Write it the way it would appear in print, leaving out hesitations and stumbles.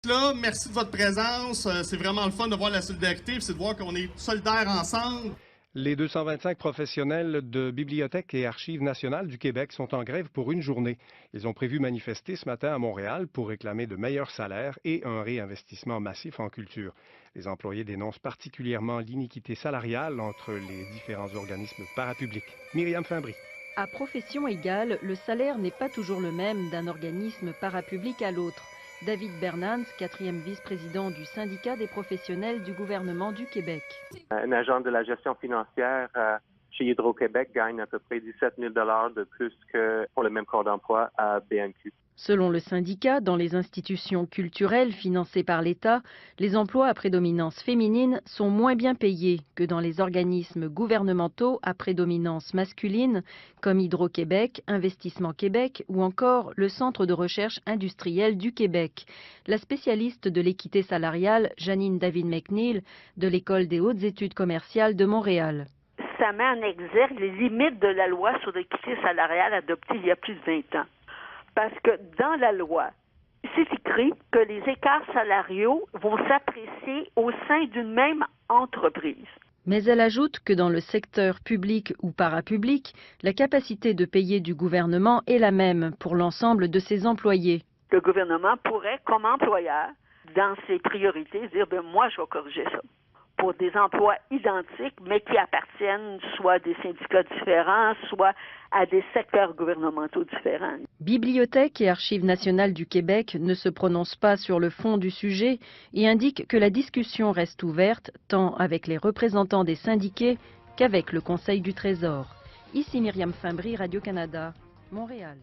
Là, merci de votre présence. C'est vraiment le fun de voir la solidarité, puis c'est de voir qu'on est solidaires ensemble. Les 225 professionnels de Bibliothèque et Archives nationales du Québec sont en grève pour une journée. Ils ont prévu manifester ce matin à Montréal pour réclamer de meilleurs salaires et un réinvestissement massif en culture. Les employés dénoncent particulièrement l'iniquité salariale entre les différents organismes parapublics. Myriam Fimbry. À profession égale, le salaire n'est pas toujours le même d'un organisme parapublic à l'autre. David Bernans, 4e vice-président du syndicat des professionnels du gouvernement du Québec. Un agent de la gestion financière chez Hydro-Québec gagne à peu près 17 000 $ de plus que pour le même corps d'emploi à BNQ. Selon le syndicat, dans les institutions culturelles financées par l'État, les emplois à prédominance féminine sont moins bien payés que dans les organismes gouvernementaux à prédominance masculine, comme Hydro-Québec, Investissement Québec ou encore le Centre de recherche industrielle du Québec. La spécialiste de l'équité salariale, Janine David-McNeil, de l'École des hautes études commerciales de Montréal. Ça met en exergue les limites de la loi sur l'équité salariale adoptée il y a plus de 20 ans. Parce que dans la loi, c'est écrit que les écarts salariaux vont s'apprécier au sein d'une même entreprise. Mais elle ajoute que dans le secteur public ou parapublic, la capacité de payer du gouvernement est la même pour l'ensemble de ses employés. Le gouvernement pourrait, comme employeur, dans ses priorités, dire moi je vais corriger ça. Pour des emplois identiques, mais qui appartiennent soit à des syndicats différents, soit à des secteurs gouvernementaux différents. Bibliothèque et Archives nationales du Québec ne se prononcent pas sur le fond du sujet et indiquent que la discussion reste ouverte, tant avec les représentants des syndiqués qu'avec le Conseil du Trésor. Ici Myriam Fimbry, Radio-Canada, Montréal.